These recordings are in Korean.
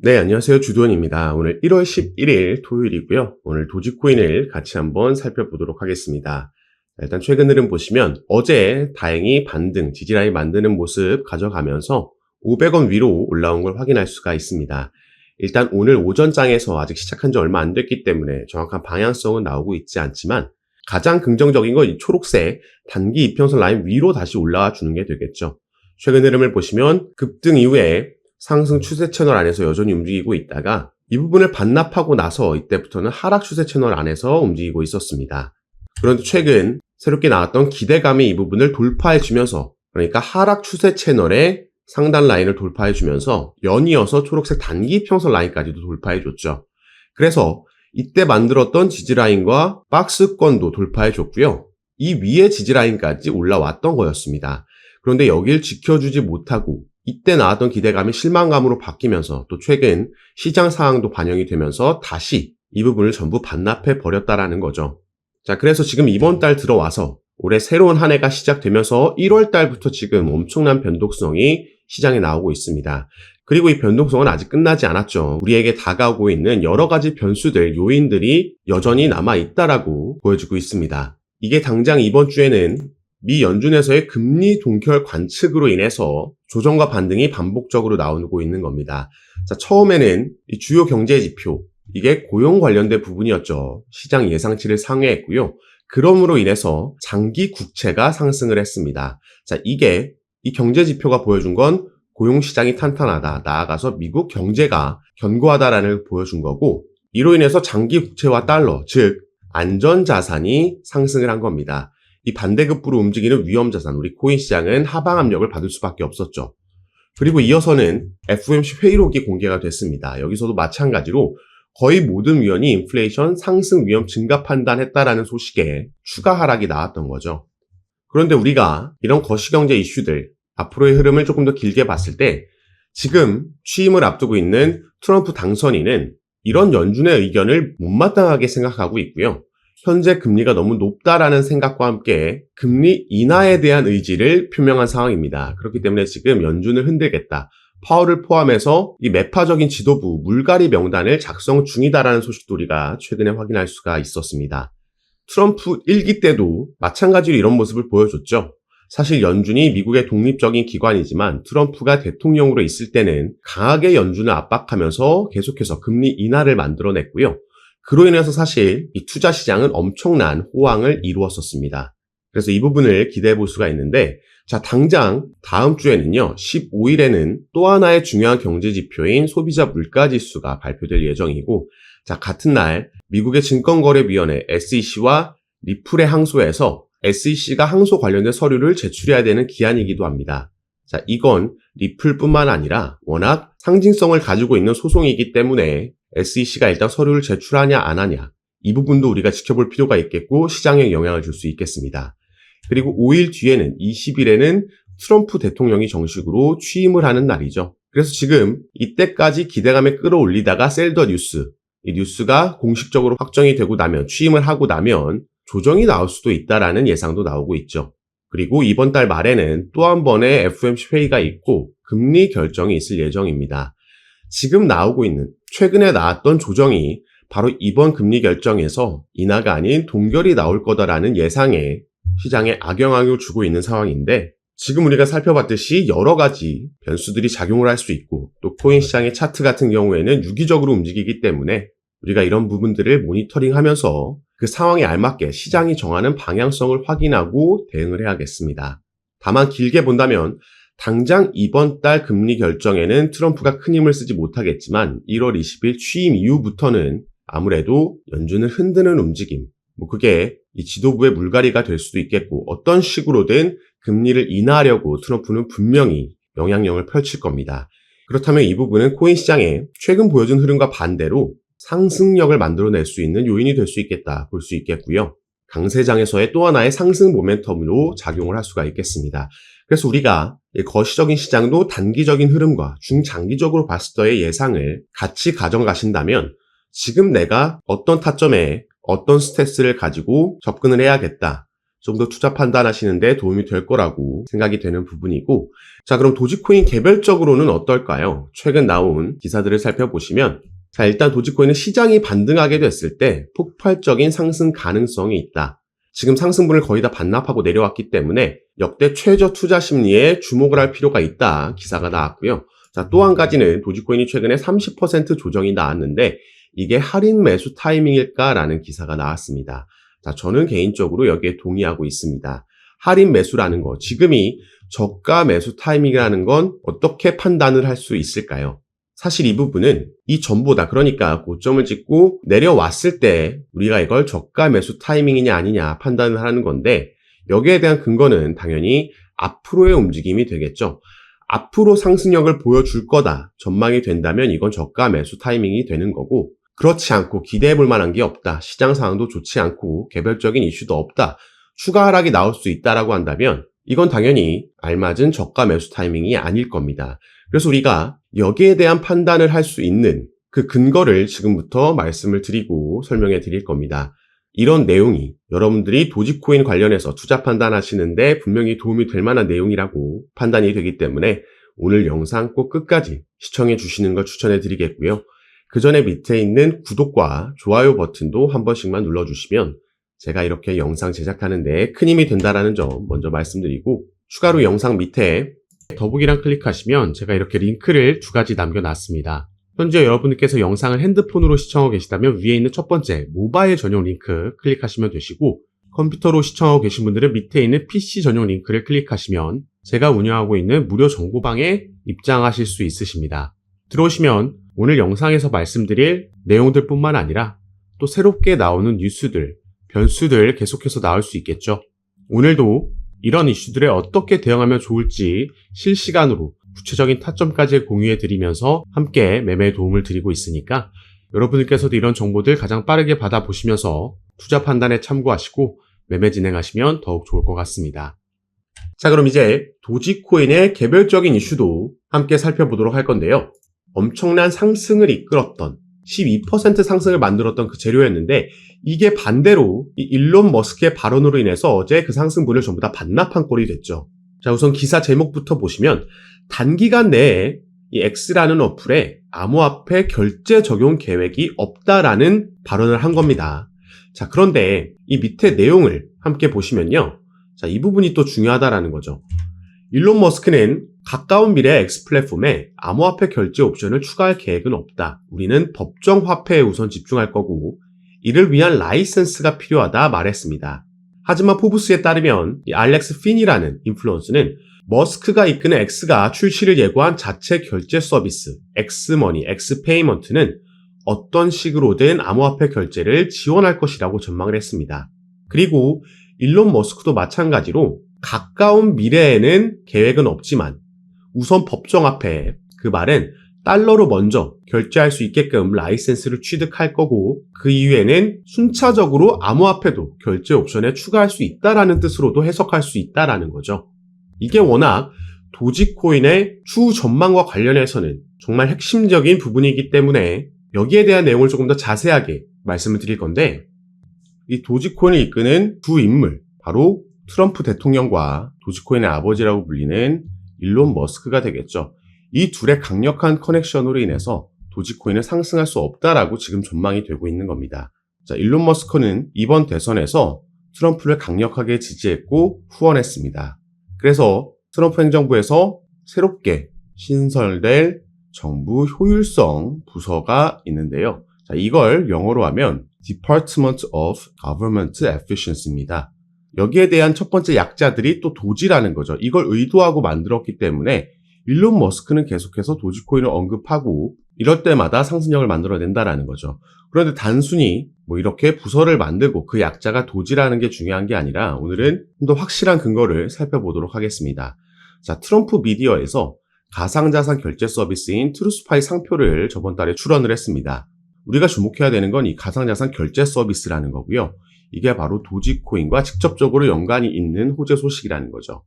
네, 안녕하세요. 주도현입니다. 오늘 1월 11일 토요일이고요. 오늘 도지코인을 같이 한번 살펴보도록 하겠습니다. 일단 최근 흐름 보시면 어제 다행히 반등, 지지라인 만드는 모습 가져가면서 500원 위로 올라온 걸 확인할 수가 있습니다. 일단 오늘 오전장에서 아직 시작한 지 얼마 안 됐기 때문에 정확한 방향성은 나오고 있지 않지만 가장 긍정적인 건 이 초록색 단기 이평선 라인 위로 다시 올라와 주는 게 되겠죠. 최근 흐름을 보시면 급등 이후에 상승 추세 채널 안에서 여전히 움직이고 있다가 이 부분을 반납하고 나서 이때부터는 하락 추세 채널 안에서 움직이고 있었습니다. 그런데 최근 새롭게 나왔던 기대감이 이 부분을 돌파해 주면서, 그러니까 하락 추세 채널의 상단 라인을 돌파해 주면서 연이어서 초록색 단기 평선 라인까지도 돌파해 줬죠. 그래서 이때 만들었던 지지라인과 박스권도 돌파해 줬고요. 이 위에 지지라인까지 올라왔던 거였습니다. 그런데 여길 지켜주지 못하고 이때 나왔던 기대감이 실망감으로 바뀌면서 또 최근 시장 상황도 반영이 되면서 다시 이 부분을 전부 반납해 버렸다라는 거죠. 자, 그래서 지금 이번 달 들어와서 올해 새로운 한 해가 시작되면서 1월 달부터 지금 엄청난 변동성이 시장에 나오고 있습니다. 그리고 이 변동성은 아직 끝나지 않았죠. 우리에게 다가오고 있는 여러 가지 변수들, 요인들이 여전히 남아있다라고 보여주고 있습니다. 이게 당장 이번 주에는 미 연준에서의 금리 동결 관측으로 인해서 조정과 반등이 반복적으로 나오고 있는 겁니다. 자, 처음에는 이 주요 경제 지표, 이게 고용 관련된 부분이었죠. 시장 예상치를 상회했고요. 그럼으로 인해서 장기 국채가 상승을 했습니다. 자, 이게 이 경제 지표가 보여준 건 고용 시장이 탄탄하다, 나아가서 미국 경제가 견고하다라는 걸 보여준 거고, 이로 인해서 장기 국채와 달러, 즉 안전자산이 상승을 한 겁니다. 이 반대급부로 움직이는 위험자산, 우리 코인 시장은 하방 압력을 받을 수밖에 없었죠. 그리고 이어서는 FOMC 회의록이 공개가 됐습니다. 여기서도 마찬가지로 거의 모든 위원이 인플레이션 상승 위험 증가 판단했다라는 소식에 추가 하락이 나왔던 거죠. 그런데 우리가 이런 거시경제 이슈들, 앞으로의 흐름을 조금 더 길게 봤을 때 지금 취임을 앞두고 있는 트럼프 당선인은 이런 연준의 의견을 못마땅하게 생각하고 있고요. 현재 금리가 너무 높다라는 생각과 함께 금리 인하에 대한 의지를 표명한 상황입니다. 그렇기 때문에 지금 연준을 흔들겠다. 파월을 포함해서 이 매파적인 지도부 물갈이 명단을 작성 중이다라는 소식도 우리가 최근에 확인할 수가 있었습니다. 트럼프 1기 때도 마찬가지로 이런 모습을 보여줬죠. 사실 연준이 미국의 독립적인 기관이지만 트럼프가 대통령으로 있을 때는 강하게 연준을 압박하면서 계속해서 금리 인하를 만들어냈고요. 그로 인해서 사실 이 투자 시장은 엄청난 호황을 이루었었습니다. 그래서 이 부분을 기대해 볼 수가 있는데, 자, 당장 다음 주에는요, 15일에는 또 하나의 중요한 경제 지표인 소비자 물가 지수가 발표될 예정이고, 자, 같은 날 미국의 증권거래위원회 SEC와 리플의 항소에서 SEC가 항소 관련된 서류를 제출해야 되는 기한이기도 합니다. 자, 이건 리플뿐만 아니라 워낙 상징성을 가지고 있는 소송이기 때문에 SEC가 일단 서류를 제출하냐 안 하냐, 이 부분도 우리가 지켜볼 필요가 있겠고 시장에 영향을 줄 수 있겠습니다. 그리고 5일 뒤에는 20일에는 트럼프 대통령이 정식으로 취임을 하는 날이죠. 그래서 지금 이때까지 기대감에 끌어올리다가 셀 더 뉴스, 이 뉴스가 공식적으로 확정이 되고 나면, 취임을 하고 나면 조정이 나올 수도 있다라는 예상도 나오고 있죠. 그리고 이번 달 말에는 또 한 번의 FOMC 회의가 있고 금리 결정이 있을 예정입니다. 지금 나오고 있는, 최근에 나왔던 조정이 바로 이번 금리 결정에서 인하가 아닌 동결이 나올 거다라는 예상에 시장에 악영향을 주고 있는 상황인데, 지금 우리가 살펴봤듯이 여러 가지 변수들이 작용을 할 수 있고, 또 코인 시장의 차트 같은 경우에는 유기적으로 움직이기 때문에 우리가 이런 부분들을 모니터링하면서 그 상황에 알맞게 시장이 정하는 방향성을 확인하고 대응을 해야겠습니다. 다만 길게 본다면 당장 이번 달 금리 결정에는 트럼프가 큰 힘을 쓰지 못하겠지만 1월 20일 취임 이후부터는 아무래도 연준을 흔드는 움직임, 그게 이 지도부의 물갈이가 될 수도 있겠고, 어떤 식으로든 금리를 인하하려고 트럼프는 분명히 영향력을 펼칠 겁니다. 그렇다면 이 부분은 코인 시장에 최근 보여준 흐름과 반대로 상승력을 만들어낼 수 있는 요인이 될 수 있겠다 볼 수 있겠고요. 강세장에서의 또 하나의 상승 모멘텀으로 작용을 할 수가 있겠습니다. 그래서 우리가 거시적인 시장도 단기적인 흐름과 중장기적으로 봤을 때의 예상을 같이 가져가신다면 지금 내가 어떤 타점에 어떤 스탯을 가지고 접근을 해야겠다, 좀 더 투자 판단하시는데 도움이 될 거라고 생각이 되는 부분이고, 자, 그럼 도지코인 개별적으로는 어떨까요? 최근 나온 기사들을 살펴보시면, 자, 일단 도지코인은 시장이 반등하게 됐을 때 폭발적인 상승 가능성이 있다. 지금 상승분을 거의 다 반납하고 내려왔기 때문에 역대 최저 투자 심리에 주목을 할 필요가 있다. 기사가 나왔고요. 자, 또 한 가지는 도지코인이 최근에 30% 조정이 나왔는데 이게 할인 매수 타이밍일까라는 기사가 나왔습니다. 자, 저는 개인적으로 여기에 동의하고 있습니다. 할인 매수라는 거, 지금이 저가 매수 타이밍이라는 건 어떻게 판단을 할 수 있을까요? 사실 이 부분은 이전보다, 그러니까 고점을 찍고 내려왔을 때 우리가 이걸 저가 매수 타이밍이냐 아니냐 판단을 하는 건데, 여기에 대한 근거는 당연히 앞으로의 움직임이 되겠죠. 앞으로 상승력을 보여줄 거다 전망이 된다면 이건 저가 매수 타이밍이 되는 거고, 그렇지 않고 기대해 볼 만한 게 없다, 시장 상황도 좋지 않고 개별적인 이슈도 없다, 추가 하락이 나올 수 있다라고 한다면 이건 당연히 알맞은 저가 매수 타이밍이 아닐 겁니다. 그래서 우리가 여기에 대한 판단을 할 수 있는 그 근거를 지금부터 말씀을 드리고 설명해 드릴 겁니다. 이런 내용이 여러분들이 도지코인 관련해서 투자 판단하시는데 분명히 도움이 될 만한 내용이라고 판단이 되기 때문에 오늘 영상 꼭 끝까지 시청해 주시는 걸 추천해 드리겠고요. 그 전에 밑에 있는 구독과 좋아요 버튼도 한 번씩만 눌러주시면 제가 이렇게 영상 제작하는데 큰 힘이 된다는 점 먼저 말씀드리고, 추가로 영상 밑에 더보기란 클릭하시면 제가 이렇게 링크를 2가지 남겨놨습니다. 현재 여러분께서 영상을 핸드폰으로 시청하고 계시다면 위에 있는 첫 번째 모바일 전용 링크 클릭하시면 되시고, 컴퓨터로 시청하고 계신 분들은 밑에 있는 PC 전용 링크를 클릭하시면 제가 운영하고 있는 무료 정보방에 입장하실 수 있으십니다. 들어오시면 오늘 영상에서 말씀드릴 내용들 뿐만 아니라 또 새롭게 나오는 뉴스들, 변수들 계속해서 나올 수 있겠죠. 오늘도 이런 이슈들에 어떻게 대응하면 좋을지 실시간으로 구체적인 타점까지 공유해드리면서 함께 매매에 도움을 드리고 있으니까 여러분들께서도 이런 정보들 가장 빠르게 받아보시면서 투자 판단에 참고하시고 매매 진행하시면 더욱 좋을 것 같습니다. 자, 그럼 이제 도지코인의 개별적인 이슈도 함께 살펴보도록 할 건데요. 엄청난 상승을 이끌었던 12% 상승을 만들었던 그 재료였는데, 이게 반대로 이 일론 머스크의 발언으로 인해서 어제 그 상승분을 전부 다 반납한 꼴이 됐죠. 자, 우선 기사 제목부터 보시면 단기간 내에 이 X라는 어플에 암호화폐 결제 적용 계획이 없다라는 발언을 한 겁니다. 자, 그런데 이 밑에 내용을 함께 보시면요. 자, 이 부분이 또 중요하다라는 거죠. 일론 머스크는 가까운 미래 X 플랫폼에 암호화폐 결제 옵션을 추가할 계획은 없다. 우리는 법정 화폐에 우선 집중할 거고 이를 위한 라이센스가 필요하다 말했습니다. 하지만 포브스에 따르면 이 알렉스 핀이라는 인플루언서는 머스크가 이끄는 X가 출시를 예고한 자체 결제 서비스 엑스머니, 엑스페이먼트는 어떤 식으로든 암호화폐 결제를 지원할 것이라고 전망을 했습니다. 그리고 일론 머스크도 마찬가지로 가까운 미래에는 계획은 없지만 우선 법정화폐, 그 말은 달러로 먼저 결제할 수 있게끔 라이센스를 취득할 거고 그 이후에는 순차적으로 암호화폐도 결제 옵션에 추가할 수 있다라는 뜻으로도 해석할 수 있다라는 거죠. 이게 워낙 도지코인의 추후 전망과 관련해서는 정말 핵심적인 부분이기 때문에 여기에 대한 내용을 조금 더 자세하게 말씀을 드릴 건데, 이 도지코인을 이끄는 두 인물, 바로 트럼프 대통령과 도지코인의 아버지라고 불리는 일론 머스크가 되겠죠. 이 둘의 강력한 커넥션으로 인해서 도지코인은 상승할 수 없다라고 지금 전망이 되고 있는 겁니다. 자, 일론 머스크는 이번 대선에서 트럼프를 강력하게 지지했고 후원했습니다. 그래서 트럼프 행정부에서 새롭게 신설될 정부 효율성 부서가 있는데요. 자, 이걸 영어로 하면 Department of Government Efficiency입니다. 여기에 대한 첫 번째 약자들이 또 도지라는 거죠. 이걸 의도하고 만들었기 때문에 일론 머스크는 계속해서 도지코인을 언급하고 이럴 때마다 상승력을 만들어낸다라는 거죠. 그런데 단순히 이렇게 부서를 만들고 그 약자가 도지라는 게 중요한 게 아니라 오늘은 좀 더 확실한 근거를 살펴보도록 하겠습니다. 자, 트럼프 미디어에서 가상자산 결제 서비스인 트루스파이 상표를 저번 달에 출원을 했습니다. 우리가 주목해야 되는 건 이 가상자산 결제 서비스라는 거고요. 이게 바로 도지코인과 직접적으로 연관이 있는 호재 소식이라는 거죠.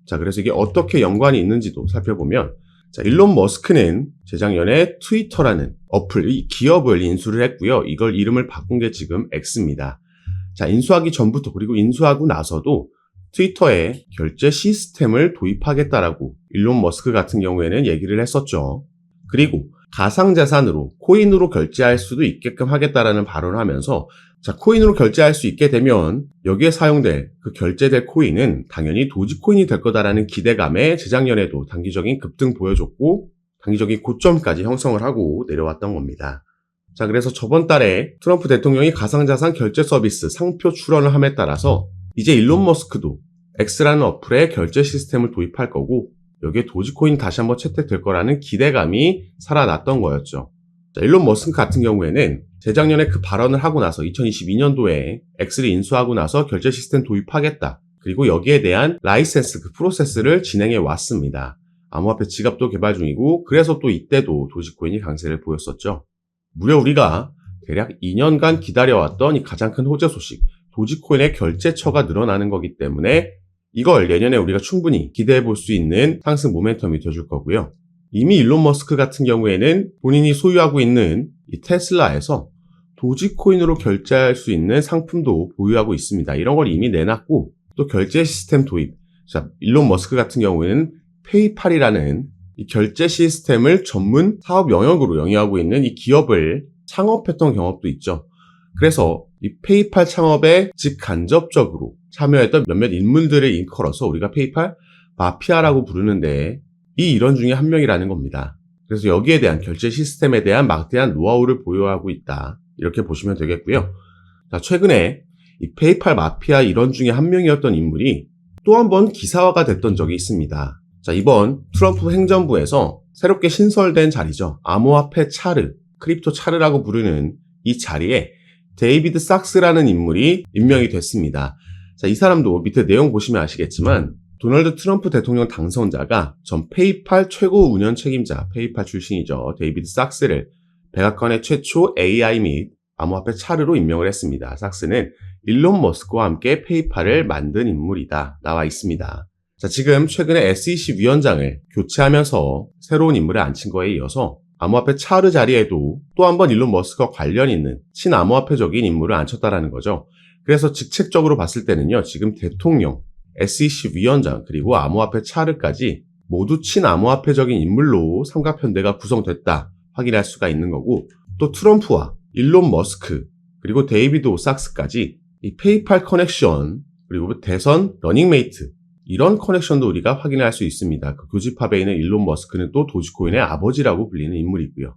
자, 그래서 이게 어떻게 연관이 있는지도 살펴보면, 자, 일론 머스크는 재작년에 트위터라는 어플, 이 기업을 인수를 했고요. 이걸 이름을 바꾼 게 지금 X입니다. 자, 인수하기 전부터 그리고 인수하고 나서도 트위터에 결제 시스템을 도입하겠다라고 일론 머스크 같은 경우에는 얘기를 했었죠. 그리고 가상자산으로 코인으로 결제할 수도 있게끔 하겠다라는 발언을 하면서 자, 코인으로 결제할 수 있게 되면 여기에 사용될 그 결제될 코인은 당연히 도지코인이 될 거다라는 기대감에 재작년에도 단기적인 급등 보여줬고 단기적인 고점까지 형성을 하고 내려왔던 겁니다. 자, 그래서 저번 달에 트럼프 대통령이 가상자산 결제 서비스 상표 출원을 함에 따라서 이제 일론 머스크도 X라는 어플에 결제 시스템을 도입할 거고 여기에 도지코인 다시 한번 채택될 거라는 기대감이 살아났던 거였죠. 자, 일론 머스크 같은 경우에는 재작년에 그 발언을 하고 나서 2022년도에 X를 인수하고 나서 결제 시스템 도입하겠다. 그리고 여기에 대한 라이센스 그 프로세스를 진행해 왔습니다. 암호화폐 지갑도 개발 중이고 그래서 또 이때도 도지코인이 강세를 보였었죠. 무려 우리가 대략 2년간 기다려왔던 이 가장 큰 호재 소식 도지코인의 결제처가 늘어나는 거기 때문에 이걸 내년에 우리가 충분히 기대해 볼 수 있는 상승 모멘텀이 되어줄 거고요. 이미 일론 머스크 같은 경우에는 본인이 소유하고 있는 이 테슬라에서 도지코인으로 결제할 수 있는 상품도 보유하고 있습니다. 이런 걸 이미 내놨고 또 결제 시스템 도입. 자, 일론 머스크 같은 경우에는 페이팔이라는 이 결제 시스템을 전문 사업 영역으로 영위하고 있는 이 기업을 창업했던 경험도 있죠. 그래서 이 페이팔 창업에 직간접적으로 참여했던 몇몇 인물들을 일컬어서 우리가 페이팔 마피아라고 부르는데 이 일원 중에 한 명이라는 겁니다. 그래서 여기에 대한 결제 시스템에 대한 막대한 노하우를 보유하고 있다. 이렇게 보시면 되겠고요. 자, 최근에 이 페이팔 마피아 일원 중에 한 명이었던 인물이 또 한 번 기사화가 됐던 적이 있습니다. 자, 이번 트럼프 행정부에서 새롭게 신설된 자리죠. 암호화폐 차르, 크립토 차르라고 부르는 이 자리에 데이비드 sak스라는 인물이 임명이 됐습니다. 자, 이 사람도 밑에 내용 보시면 아시겠지만 도널드 트럼프 대통령 당선자가 전 페이팔 최고 운영 책임자, 페이팔 출신이죠. 데이비드 sak스를 백악관의 최초 AI 및 암호화폐 차르로 임명을 했습니다. sak스는 일론 머스크와 함께 페이팔을 만든 인물이다. 나와 있습니다. 자, 지금 최근에 SEC 위원장을 교체하면서 새로운 인물을 앉힌 거에 이어서 암호화폐 차르 자리에도 또 한 번 일론 머스크와 관련 있는 친암호화폐적인 인물을 앉혔다라는 거죠. 그래서 직책적으로 봤을 때는요, 지금 대통령, SEC 위원장, 그리고 암호화폐 차르까지 모두 친암호화폐적인 인물로 삼각편대가 구성됐다 확인할 수가 있는 거고, 또 트럼프와 일론 머스크, 그리고 데이비드 sak스까지 이 페이팔 커넥션, 그리고 대선 러닝메이트, 이런 커넥션도 우리가 확인할 수 있습니다. 그 교집합에 있는 일론 머스크는 또 도지코인의 아버지라고 불리는 인물이고요.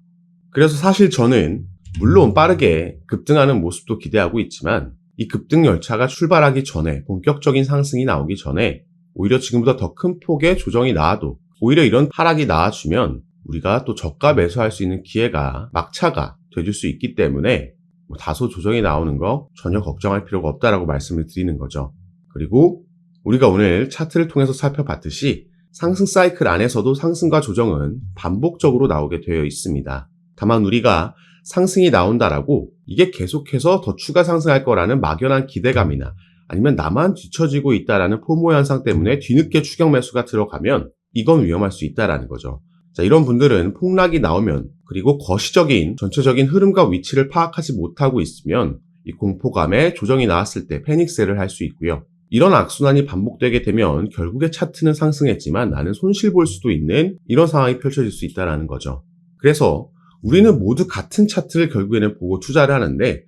그래서 사실 저는 물론 빠르게 급등하는 모습도 기대하고 있지만 이 급등 열차가 출발하기 전에 본격적인 상승이 나오기 전에 오히려 지금보다 더 큰 폭의 조정이 나와도 오히려 이런 하락이 나와주면 우리가 또 저가 매수할 수 있는 기회가 막차가 돼줄 수 있기 때문에 다소 조정이 나오는 거 전혀 걱정할 필요가 없다라고 말씀을 드리는 거죠. 그리고 우리가 오늘 차트를 통해서 살펴봤듯이 상승 사이클 안에서도 상승과 조정은 반복적으로 나오게 되어 있습니다. 다만 우리가 상승이 나온다라고 이게 계속해서 더 추가 상승할 거라는 막연한 기대감이나 아니면 나만 뒤처지고 있다라는 포모 현상 때문에 뒤늦게 추격 매수가 들어가면 이건 위험할 수 있다라는 거죠. 자, 이런 분들은 폭락이 나오면 그리고 거시적인 전체적인 흐름과 위치를 파악하지 못하고 있으면 이 공포감에 조정이 나왔을 때 패닉셀을 할 수 있고요. 이런 악순환이 반복되게 되면 결국에 차트는 상승했지만 나는 손실 볼 수도 있는 이런 상황이 펼쳐질 수 있다는 거죠. 그래서 우리는 모두 같은 차트를 결국에는 보고 투자를 하는데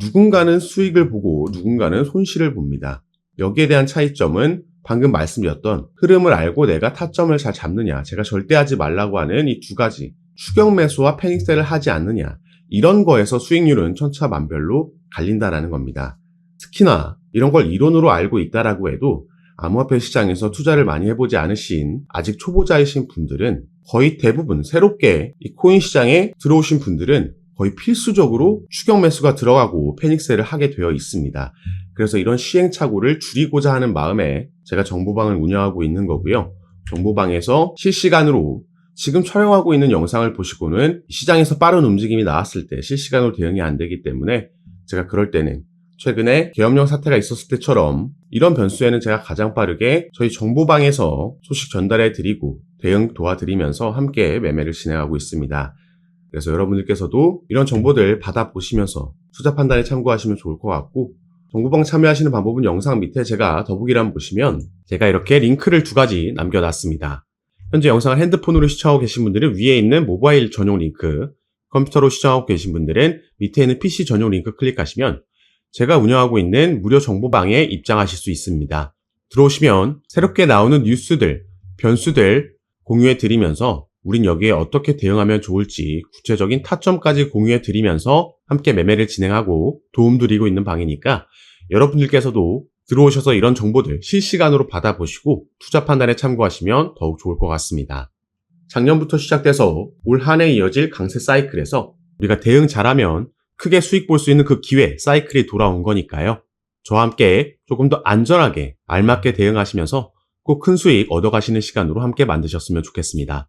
누군가는 수익을 보고 누군가는 손실을 봅니다. 여기에 대한 차이점은 방금 말씀드렸던 흐름을 알고 내가 타점을 잘 잡느냐, 제가 절대 하지 말라고 하는 이 두 가지 추격 매수와 패닉셀을 하지 않느냐, 이런 거에서 수익률은 천차만별로 갈린다라는 겁니다. 특히나 이런 걸 이론으로 알고 있다라고 해도 암호화폐 시장에서 투자를 많이 해보지 않으신 아직 초보자이신 분들은 거의 대부분 새롭게 이 코인 시장에 들어오신 분들은 거의 필수적으로 추격 매수가 들어가고 패닉셀을 하게 되어 있습니다. 그래서 이런 시행착오를 줄이고자 하는 마음에 제가 정보방을 운영하고 있는 거고요. 정보방에서 실시간으로 지금 촬영하고 있는 영상을 보시고는 시장에서 빠른 움직임이 나왔을 때 실시간으로 대응이 안 되기 때문에 제가 그럴 때는 최근에 계엄령 사태가 있었을 때처럼 이런 변수에는 제가 가장 빠르게 저희 정보방에서 소식 전달해 드리고 대응 도와드리면서 함께 매매를 진행하고 있습니다. 그래서 여러분들께서도 이런 정보들 받아보시면서 투자 판단에 참고하시면 좋을 것 같고 정보방 참여하시는 방법은 영상 밑에 제가 더보기란 보시면 제가 이렇게 링크를 2가지 남겨놨습니다. 현재 영상을 핸드폰으로 시청하고 계신 분들은 위에 있는 모바일 전용 링크, 컴퓨터로 시청하고 계신 분들은 밑에 있는 PC 전용 링크 클릭하시면 제가 운영하고 있는 무료 정보방에 입장하실 수 있습니다. 들어오시면 새롭게 나오는 뉴스들, 변수들 공유해 드리면서 우린 여기에 어떻게 대응하면 좋을지 구체적인 타점까지 공유해 드리면서 함께 매매를 진행하고 도움 드리고 있는 방이니까 여러분들께서도 들어오셔서 이런 정보들 실시간으로 받아보시고 투자 판단에 참고하시면 더욱 좋을 것 같습니다. 작년부터 시작돼서 올 한 해 이어질 강세 사이클에서 우리가 대응 잘하면 크게 수익 볼 수 있는 그 기회, 사이클이 돌아온 거니까요. 저와 함께 조금 더 안전하게 알맞게 대응하시면서 꼭 큰 수익 얻어가시는 시간으로 함께 만드셨으면 좋겠습니다.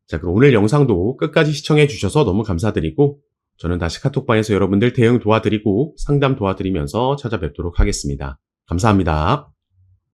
자, 그럼 오늘 영상도 끝까지 시청해 주셔서 너무 감사드리고 저는 다시 카톡방에서 여러분들 대응 도와드리고 상담 도와드리면서 찾아뵙도록 하겠습니다. 감사합니다.